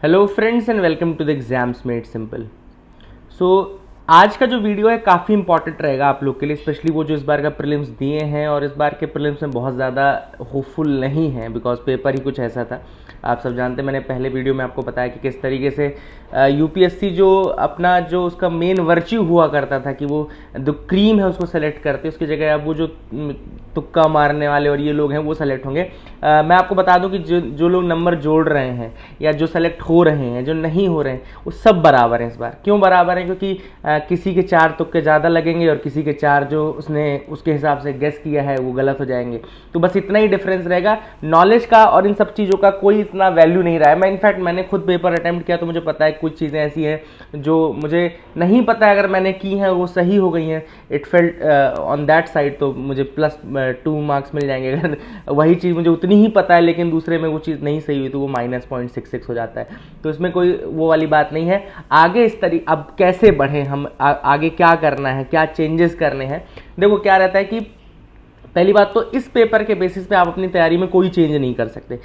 Hello friends and welcome to the exams made simple. So आज का जो video है काफ़ी इंपॉर्टेंट रहेगा आप लोग के लिए, स्पेशली वो जो इस बार का प्रीलिम्स दिए हैं और इस बार के प्रीलिम्स में बहुत ज़्यादा होपफुल नहीं है बिकॉज पेपर ही कुछ ऐसा था। आप सब जानते हैं, मैंने पहले वीडियो में आपको बताया कि किस तरीके से यूपीएससी जो अपना जो उसका मेन वर्च्यू हुआ करता था कि वो जो क्रीम है उसको सेलेक्ट करते, उसकी जगह अब वो जो तुक्का मारने वाले और ये लोग हैं वो सेलेक्ट होंगे। मैं आपको बता दूं कि जो लोग नंबर जोड़ रहे हैं या जो सेलेक्ट हो रहे हैं, जो नहीं हो रहे हैं, वो सब बराबर हैं इस बार। क्यों बराबर हैं? क्योंकि किसी के 4 तुक्के ज़्यादा लगेंगे और किसी के 4 जो उसने उसके हिसाब से गेस किया है वो गलत हो जाएंगे। तो बस इतना ही डिफरेंस रहेगा। नॉलेज का और इन सब चीज़ों का कोई इतना वैल्यू नहीं रहा है। मैं इनफैक्ट मैंने खुद पेपर अटैम्प्ट किया तो मुझे पता है कुछ चीज़ें ऐसी हैं जो मुझे नहीं पता है, अगर मैंने की हैं वो सही हो गई हैं, it felt on that side, तो मुझे +2 मार्क्स मिल जाएंगे। अगर वही चीज़ मुझे उतनी ही पता है लेकिन दूसरे में वो चीज़ नहीं सही हुई तो वो -0.66 हो जाता है। तो इसमें कोई वो वाली बात नहीं है। आगे इस तरीके अब कैसे बढ़ें हम, आगे क्या करना है, क्या चेंजेस करने हैं। देखो क्या रहता है कि पहली बात तो इस पेपर के बेसिस पे आप अपनी तैयारी में कोई चेंज नहीं कर सकते।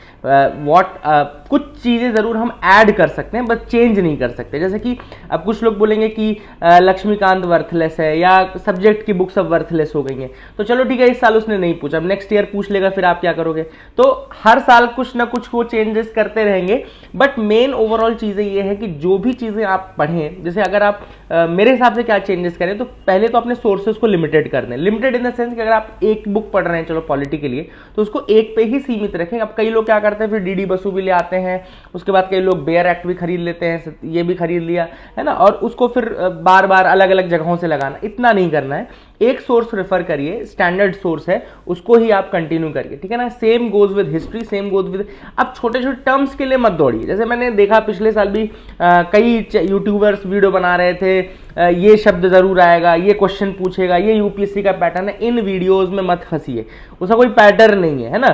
कुछ चीज़ें ज़रूर हम ऐड कर सकते हैं बस चेंज नहीं कर सकते। जैसे कि अब कुछ लोग बोलेंगे कि लक्ष्मीकांत वर्थलेस है या सब्जेक्ट की बुक्स अब वर्थलेस हो गई हैं, तो चलो ठीक है, इस साल उसने नहीं पूछा, अब नेक्स्ट ईयर पूछ लेगा, फिर आप क्या करोगे? तो हर साल कुछ ना कुछ वो चेंजेस करते रहेंगे। बट मेन ओवरऑल चीज़ें ये है कि जो भी चीज़ें आप पढ़ें, जैसे अगर आप मेरे हिसाब से क्या चेंजेस करें, तो पहले तो अपने सोर्सेज को लिमिटेड कर दें। लिमिटेड इन द सेंस कि अगर आप एक बुक पढ़ रहे हैं चलो पॉलिटी के लिए, तो उसको एक पे ही सीमित रखें। अब कई लोग क्या करते हैं, फिर डीडी बसु भी ले आते हैं, उसके बाद कई लोग बेयर एक्ट भी खरीद लेते हैं, ये भी खरीद लिया है ना, और उसको फिर बार बार अलग अलग जगहों से लगाना, इतना नहीं करना है। एक सोर्स रेफर करिए, स्टैंडर्ड सोर्स है उसको ही आप कंटिन्यू करिए, ठीक है ना। Same goes with history, same goes with, अब छोटे छोटे टर्म्स के लिए मत दौड़िए। जैसे मैंने देखा पिछले साल भी कई यूट्यूबर्स वीडियो बना रहे थे, ये शब्द जरूर आएगा, ये क्वेश्चन पूछेगा, ये यूपीएससी का पैटर्न है। इन वीडियोस में मत फंसिए, उसका कोई पैटर्न नहीं है ना।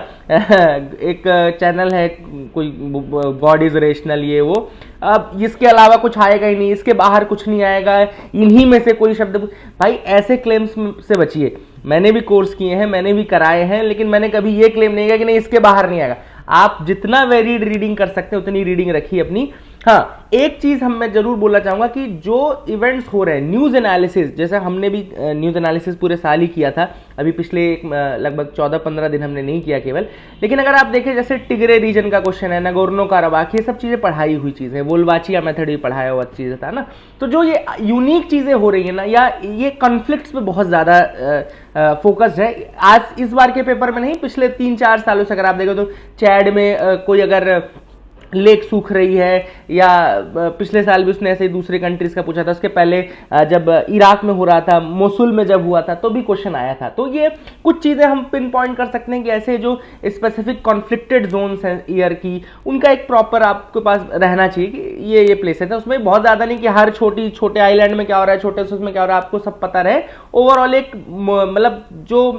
एक चैनल है कोई, गॉड इज रेशनल, ये वो, अब इसके अलावा कुछ आएगा ही नहीं, इसके बाहर कुछ नहीं आएगा, इन्हीं में से कोई शब्द, भाई ऐसे क्लेम्स से बचिए। मैंने भी कोर्स किए हैं, मैंने भी कराए हैं, लेकिन मैंने कभी ये क्लेम नहीं किया कि नहीं इसके बाहर नहीं आएगा। आप जितना वेरिड रीडिंग कर सकते हैं उतनी रीडिंग रखिए अपनी। हाँ, एक चीज मैं जरूर बोलना चाहूंगा कि जो इवेंट्स हो रहे हैं, न्यूज एनालिसिस, जैसे हमने भी न्यूज एनालिसिस पूरे साल ही किया था, अभी पिछले लगभग 14-15 दिन हमने नहीं किया केवल, लेकिन अगर आप देखें जैसे टिग्रे रीजन का क्वेश्चन है, नगोर्नो काराबाख, ये सब चीजें पढ़ाई हुई चीजें, वोल्वाचिया मेथड भी पढ़ाया हुआ चीज था ना। तो जो ये यूनिक चीजें हो रही है ना, या ये कॉन्फ्लिक्ट्स पे बहुत ज्यादा फोकस्ड है। आज इस बार के पेपर में नहीं, पिछले 3-4 सालों से अगर आप देखो तो चैड में कोई अगर लेक सूख रही है, या पिछले साल भी उसने ऐसे ही दूसरे कंट्रीज का पूछा था, उसके पहले जब इराक में हो रहा था, मोसुल में जब हुआ था तो भी क्वेश्चन आया था। तो ये कुछ चीज़ें हम पिन पॉइंट कर सकते हैं कि ऐसे जो स्पेसिफिक कॉन्फ्लिक्टेड जोन्स हैं ईयर की, उनका एक प्रॉपर आपके पास रहना चाहिए कि ये प्लेसेस है। उसमें बहुत ज़्यादा नहीं कि हर छोटे आइलैंड में क्या हो रहा है, छोटे से उसमें क्या हो रहा है, आपको सब पता रहे। ओवरऑल एक मतलब जो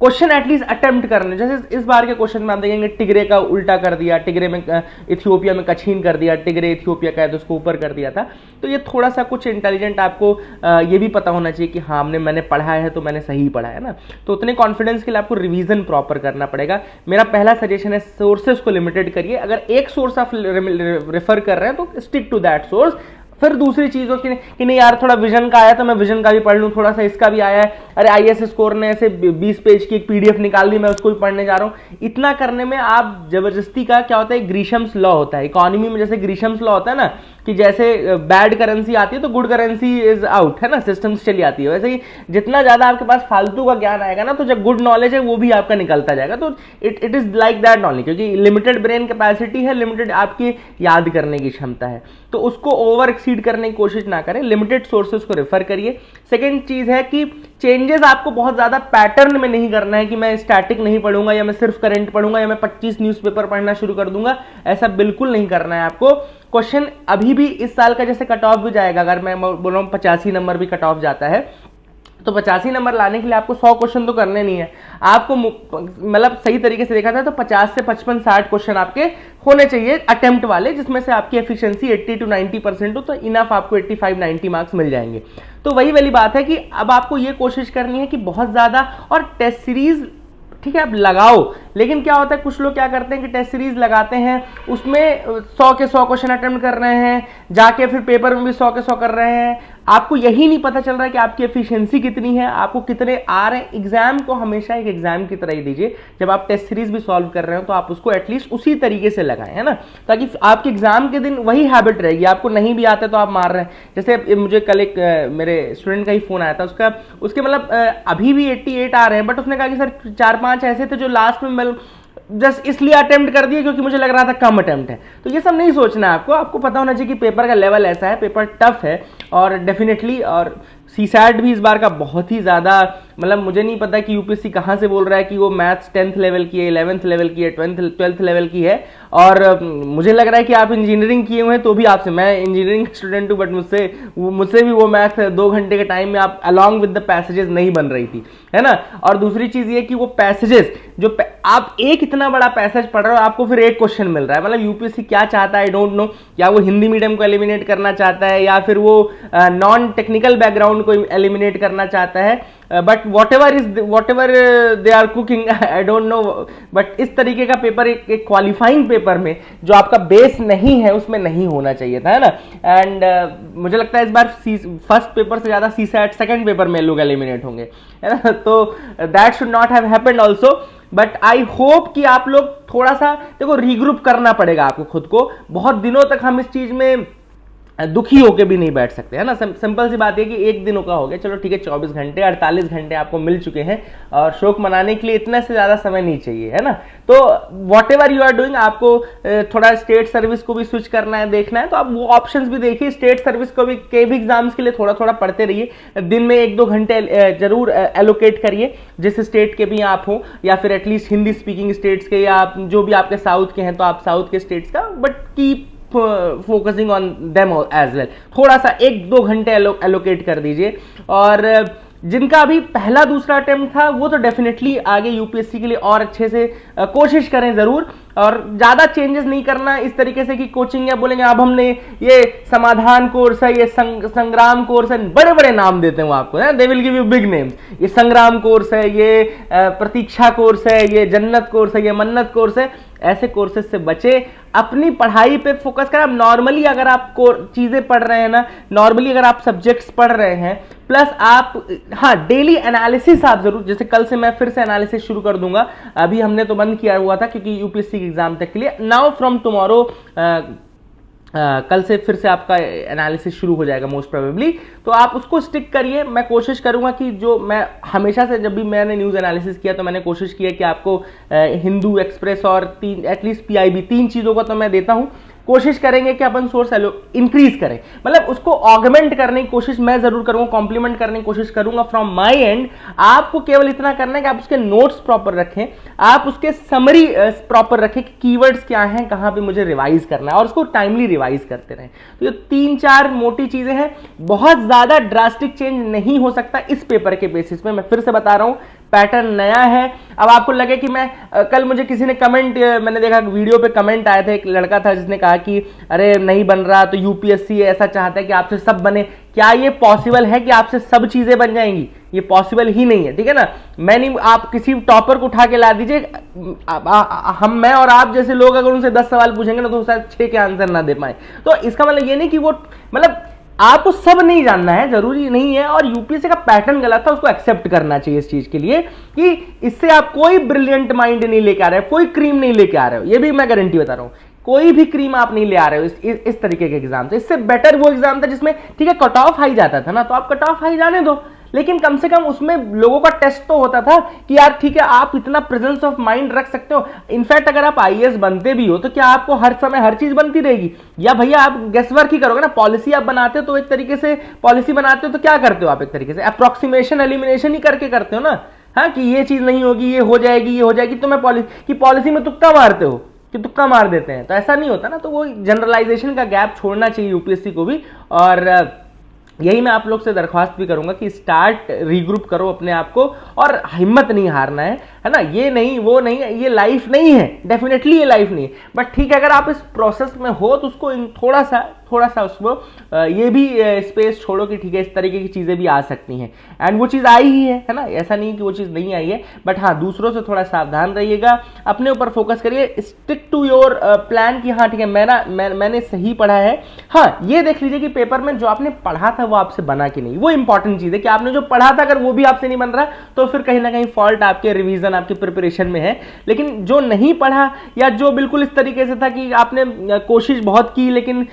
क्वेश्चन एटलीस्ट अटेम्प्ट करने, जैसे इस बार के क्वेश्चन में आप देखेंगे टिग्रे का उल्टा कर दिया, टिग्रे में इथियोपिया में कछीन कर दिया, टिग्रे इथियोपिया का है तो उसको ऊपर कर दिया था। तो ये थोड़ा सा कुछ इंटेलिजेंट आपको ये भी पता होना चाहिए कि हाँ मैंने पढ़ा है तो मैंने सही पढ़ा है ना। तो उतने कॉन्फिडेंस के लिए आपको रिवीजन प्रॉपर करना पड़ेगा। मेरा पहला सजेशन है सोर्सेज को लिमिटेड करिए। अगर एक सोर्स आप रेफर कर रहे हैं तो स्टिक टू दैट सोर्स। फिर दूसरी चीज़ों की कि नहीं यार थोड़ा विजन का आया तो मैं विजन का भी पढ़ लूँ, थोड़ा सा इसका भी आया है, अरे आईएएस स्कोर ने ऐसे 20 पेज की एक पीडीएफ निकाल दी, मैं उसको भी पढ़ने जा रहा हूँ। इतना करने में आप जबरदस्ती का क्या होता है, ग्रीशम्स लॉ होता है इकोनॉमी में, जैसे ग्रीशम्स लॉ होता है ना कि जैसे बैड करेंसी आती है तो गुड करेंसी इज आउट, है ना, सिस्टम्स चली आती है। वैसे ही जितना ज्यादा आपके पास फालतू का ज्ञान आएगा ना, तो जब गुड नॉलेज है वो भी आपका निकलता जाएगा। तो it is like that knowledge, क्योंकि लिमिटेड ब्रेन कैपेसिटी है, लिमिटेड आपकी याद करने की क्षमता है, तो उसको ओवर एक्सीड करने की कोशिश ना करें, लिमिटेड सोर्सेज को रेफर करिए। सेकेंड चीज है कि चेंजेस आपको बहुत ज्यादा पैटर्न में नहीं करना है कि मैं स्टैटिक नहीं पढ़ूंगा या मैं सिर्फ करंट पढ़ूंगा या मैं 25 न्यूज़पेपर पढ़ना शुरू कर दूंगा, ऐसा बिल्कुल नहीं करना है आपको। क्वेश्चन अभी भी इस साल का जैसे कट ऑफ भी जाएगा, अगर मैं बोल रहा हूँ 85 नंबर भी कट ऑफ जाता है, तो 85 नंबर लाने के लिए आपको 100 क्वेश्चन तो करने नहीं है, आपको मतलब सही तरीके से देखा था तो 50 से 55-60 क्वेश्चन आपके होने चाहिए अटेम्प्ट वाले, जिसमें से आपकी एफिशिएंसी 80 to 90% हो, तो इनफ आपको 85-90 मार्क्स मिल जाएंगे। तो वही वाली बात है कि अब आपको ये कोशिश करनी है कि बहुत ज्यादा, और टेस्ट सीरीज ठीक है, आप लगाओ। लेकिन क्या होता है, कुछ लोग क्या करते हैं कि टेस्ट सीरीज लगाते हैं, उसमें 100 के 100 क्वेश्चन अटेम्प्ट कर रहे हैं, जाके फिर पेपर में भी 100 के 100 कर रहे हैं। आपको यही नहीं पता चल रहा है कि आपकी एफिशिएंसी कितनी है, आपको कितने आ रहे हैं। एग्जाम को हमेशा एक एग्जाम की तरह ही दीजिए। जब आप टेस्ट सीरीज भी सॉल्व कर रहे हो तो आप उसको एटलीस्ट उसी तरीके से लगाएं, है ना, ताकि आपके एग्जाम के दिन वही हैबिट रहेगी। आपको नहीं भी आता तो आप मार रहे हैं। जैसे मुझे कल एक मेरे स्टूडेंट का ही फोन आया था, उसके मतलब अभी भी 88 आ रहे हैं, बट उसने कहा कि सर 4-5 ऐसे थे जो लास्ट में जस्ट इसलिए अटेम्प्ट कर दिए क्योंकि मुझे लग रहा था कम अटेम्प्ट है। तो ये सब नहीं सोचना है आपको पता होना चाहिए कि पेपर का लेवल ऐसा है, पेपर टफ है। और डेफिनेटली, और सीसैट भी इस बार का बहुत ही ज़्यादा, मतलब मुझे नहीं पता कि यूपीएससी कहाँ से बोल रहा है कि वो मैथ्स 10th लेवल की है, 11th लेवल की है, 12th लेवल की है। और मुझे लग रहा है कि आप इंजीनियरिंग किए हुए हैं तो भी आपसे, मैं इंजीनियरिंग स्टूडेंट हूँ, बट मुझसे भी वो मैथ 2 घंटे के टाइम में आप अलॉन्ग विद द पैसेजेस नहीं बन रही थी, है ना। और दूसरी चीज़ ये कि वो पैसेजेस जो आप एक इतना बड़ा पैसेज पढ़ रहे हो, आपको फिर एक क्वेश्चन मिल रहा है। मतलब यूपीएससी क्या चाहता है, आई डोंट नो। या वो हिंदी मीडियम को एलिमिनेट करना चाहता है, या फिर वो नॉन टेक्निकल बैकग्राउंड को एलिमिनेट करना चाहता है। But whatever they are cooking, I don't know. But इस तरीके का पेपर एक क्वालिफाइंग पेपर में जो आपका बेस नहीं है उसमें नहीं होना चाहिए था, है ना। एंड मुझे लगता है इस बार फर्स्ट पेपर से ज्यादा सीसैट सेकंड पेपर में लोग एलिमिनेट होंगे, है ना। तो that should not have happened also. But I hope कि आप लोग थोड़ा सा देखो, रीग्रुप करना पड़ेगा आपको खुद को। बहुत दिनों तक हम इस चीज में दुखी होके भी नहीं बैठ सकते, है ना। सिंपल सी बात है कि एक दिनों का हो गया, चलो ठीक है, 24 घंटे 48 घंटे आपको मिल चुके हैं, और शोक मनाने के लिए इतना से ज्यादा समय नहीं चाहिए, है ना। तो whatever you are doing, आपको थोड़ा स्टेट सर्विस को भी स्विच करना है, देखना है, तो आप वो ऑप्शंस भी देखिए। स्टेट सर्विस को भी के भी एग्जाम्स के लिए थोड़ा थोड़ा पढ़ते रहिए। दिन में 1-2 घंटे जरूर एलोकेट करिए, जिस स्टेट के भी आप हो, या फिर एटलीस्ट हिंदी स्पीकिंग स्टेट्स के, या जो भी आपके साउथ के हैं तो आप साउथ के स्टेट्स का, but keep focusing on them as well. थोड़ा सा 1-2 घंटे एलोकेट कर दीजिए। और जिनका अभी पहला दूसरा अटेम्प्ट था वो तो डेफिनेटली आगे यूपीएससी के लिए और अच्छे से कोशिश करें जरूर। और ज्यादा चेंजेस नहीं करना इस तरीके से कि कोचिंग या बोलेंगे अब हमने ये समाधान कोर्स है, ये संग्राम कोर्स है, बड़े बड़े नाम देते हैं वो आपको, they will give you big names. ये संग्राम कोर्स है, ये प्रतीक्षा कोर्स है, ये जन्नत कोर्स है, ये मन्नत कोर्स है। ऐसे कोर्सेज से बचे, अपनी पढ़ाई पे फोकस करें। नॉर्मली अगर आप चीजें पढ़ रहे हैं ना, नॉर्मली अगर आप सब्जेक्ट्स पढ़ रहे हैं, प्लस आप हाँ डेली एनालिसिस आप जरूर, जैसे कल से मैं फिर से एनालिसिस शुरू कर दूंगा। अभी हमने तो बंद किया हुआ था क्योंकि यूपीएससी एग्जाम तक के लिए। नाउ फ्रॉम टुमारो कल से फिर से आपका एनालिसिस शुरू हो जाएगा मोस्ट प्रोबेबली। तो आप उसको स्टिक करिए। मैं कोशिश करूंगा कि जो मैं हमेशा से, जब भी मैंने न्यूज़ एनालिसिस किया तो मैंने कोशिश किया कि आपको हिंदू एक्सप्रेस और एटलीस्ट पीआईबी 3 चीज़ों का तो मैं देता हूं। कोशिश करेंगे कि अपन सोर्स इंक्रीज करें, मतलब उसको ऑगमेंट करने की कोशिश मैं जरूर करूंगा, कॉम्प्लीमेंट करने की कोशिश करूंगा फ्रॉम माय एंड। आपको केवल इतना करना है कि आप उसके नोट्स प्रॉपर रखें, आप उसके समरी प्रॉपर रखें कि कीवर्ड्स क्या हैं, कहां पे मुझे रिवाइज करना है, और उसको टाइमली रिवाइज करते रहें। तो ये 3-4 मोटी चीजें हैं। बहुत ज्यादा ड्रास्टिक चेंज नहीं हो सकता इस पेपर के बेसिस पे। मैं फिर से बता रहा हूं, पैटर्न नया है। अब आपको लगे कि मैं कल मुझे किसी ने कमेंट, मैंने देखा वीडियो पे कमेंट आया था, एक लड़का था जिसने कहा कि अरे नहीं बन रहा, तो यूपीएससी ऐसा चाहता है कि आपसे सब बने। क्या ये पॉसिबल है कि आपसे सब चीजें बन जाएंगी? ये पॉसिबल ही नहीं है, ठीक है ना। मैं नहीं, आप किसी टॉपर को उठा के ला दीजिए, मैं और आप जैसे लोग अगर उनसे 10 सवाल पूछेंगे ना तो शायद 6 के आंसर ना दे पाए। तो इसका मतलब ये नहीं कि वो, मतलब आपको सब नहीं जानना है, जरूरी नहीं है। और यूपीएससी का पैटर्न गलत था, उसको एक्सेप्ट करना चाहिए इस चीज के लिए कि इससे आप कोई ब्रिलियंट माइंड नहीं लेके आ रहे हो, कोई क्रीम नहीं लेके आ रहे हो। ये भी मैं गारंटी बता रहा हूं, कोई भी क्रीम आप नहीं ले आ रहे हो इस तरीके के एग्जाम से। इससे बेटर वो एग्जाम था जिसमें ठीक है कट ऑफ हाई जाता था ना, तो आप कट ऑफ हाई जाने दो, लेकिन कम से कम उसमें लोगों का टेस्ट तो होता था कि यार ठीक है आप इतना प्रेजेंस ऑफ माइंड रख सकते हो। इनफैक्ट अगर आप आईएएस बनते भी हो तो क्या आपको हर समय हर चीज बनती रहेगी? या भैया आप गेस वर्क ही करोगे ना। पॉलिसी आप बनाते हो तो एक तरीके से पॉलिसी बनाते हो तो क्या करते हो आप? एक तरीके से अप्रोक्सीमेशन एलिमिनेशन ही करके करते हो ना। हाँ, कि ये चीज नहीं होगी, ये हो जाएगी, ये हो जाएगी, तो मैं पॉलिसी में तुक्का मारते हो कि तुक्का मार देते हैं, तो ऐसा नहीं होता ना। तो वो जनरलाइजेशन का गैप छोड़ना चाहिए यूपीएससी को भी। और यही मैं आप लोग से दरख्वास्त भी करूंगा कि स्टार्ट रीग्रुप करो अपने आप को, और हिम्मत नहीं हारना है। है ना, ये नहीं वो नहीं, ये लाइफ नहीं है, डेफिनेटली ये लाइफ नहीं है। बट ठीक है, अगर आप इस प्रोसेस में हो तो उसको थोड़ा सा उसको ये भी स्पेस छोड़ो कि ठीक है इस तरीके की चीज़ें भी आ सकती हैं, एंड वो चीज़ आई ही है ना, ऐसा नहीं कि वो चीज़ नहीं आई है। बट हाँ, दूसरों से थोड़ा सावधान रहिएगा, अपने ऊपर फोकस करिए, स्टिक टू योर प्लान कि हाँ ठीक है मैंने सही पढ़ा है। हाँ, ये देख लीजिए कि पेपर में जो आपने पढ़ा था वो आपसे बना कि नहीं, वो इंपॉर्टेंट चीज़ है कि आपने जो पढ़ा था अगर वो भी आपसे नहीं बन रहा तो फिर कहीं ना कहीं फॉल्ट आपके रिवीजन, आपके प्रिपरेशन में है। लेकिन जो नहीं पढ़ा या जो बिल्कुल इस तरीके से था कि आपने कोशिश बहुत की लेकिन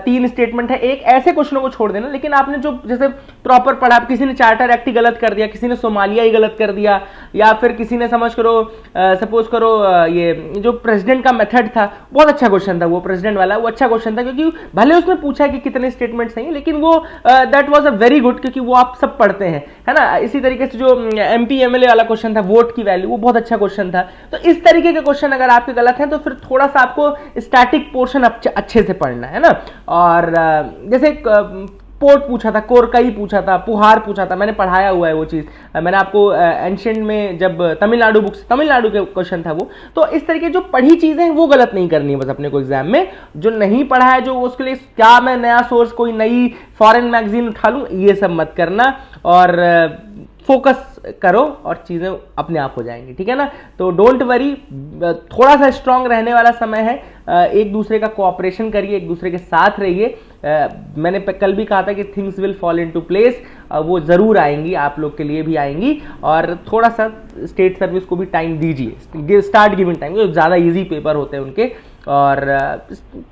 3 स्टेटमेंट है, एक ऐसे क्वेश्चनों को छोड़ देना, लेकिन आपने जो जैसे प्रॉपर पढ़ा, किसी ने चार्टर एक्ट ही गलत कर दिया, किसी ने सोमालिया ही गलत कर दिया, या फिर किसी ने समझ करो सपोज करो ये जो प्रेसिडेंट का मेथड था बहुत अच्छा क्वेश्चन था, वो प्रेसिडेंट वाला वो अच्छा क्वेश्चन था, क्योंकि भले उसमें पूछा कि कितने स्टेटमेंट सही, लेकिन वो that was a very good, क्योंकि वो आप सब पढ़ते हैं, है ना। इसी तरीके से जो MP MLA वाला क्वेश्चन था, वोट की वैल्यू, वो बहुत अच्छा क्वेश्चन था। तो इस तरीके के क्वेश्चन अगर आपके गलत हैं तो फिर थोड़ा सा आपको स्टैटिक पोर्शन अच्छे से पढ़ना है ना। और जैसे पोर्ट पूछा था, कोरकई पूछा था, पुहार पूछा था, मैंने पढ़ाया हुआ है वो चीज़, मैंने आपको एंशिएंट में जब तमिलनाडु बुक्स, तमिलनाडु के क्वेश्चन था वो। तो इस तरीके जो पढ़ी चीज़ें हैं वो गलत नहीं करनी है बस अपने को एग्जाम में। जो नहीं पढ़ा है, जो उसके लिए क्या मैं नया सोर्स कोई नई फॉरेन मैगजीन उठा लूँ, ये सब मत करना, और फोकस करो और चीज़ें अपने आप हो जाएंगी, ठीक है ना। तो डोंट वरी, थोड़ा सा स्ट्रांग रहने वाला समय है, एक दूसरे का कोऑपरेशन करिए, एक दूसरे के साथ रहिए। मैंने कल भी कहा था कि things will fall into place, वो ज़रूर आएंगी, आप लोग के लिए भी आएंगी। और थोड़ा सा स्टेट सर्विस को भी टाइम दीजिए, स्टार्ट गिविंग टाइम, ज़्यादा ईजी पेपर होते हैं उनके, और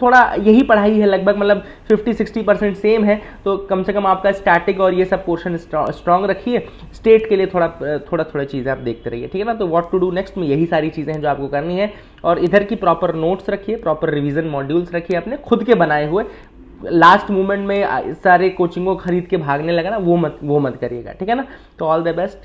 थोड़ा यही पढ़ाई है लगभग, मतलब 50-60% सेम है। तो कम से कम आपका स्टैटिक और ये सब पोर्शन स्ट्रांग रखिए, स्टेट के लिए थोड़ा चीज़ें आप देखते रहिए, ठीक है ना। तो व्हाट टू डू नेक्स्ट में यही सारी चीज़ें हैं जो आपको करनी है, और इधर की प्रॉपर नोट्स रखिए, प्रॉपर रिवीजन मॉड्यूल्स रखिए अपने खुद के बनाए हुए। लास्ट मोमेंट में सारे कोचिंग को खरीद के भागने लगा ना, वो मत करिएगा, ठीक है ना। तो ऑल द बेस्ट।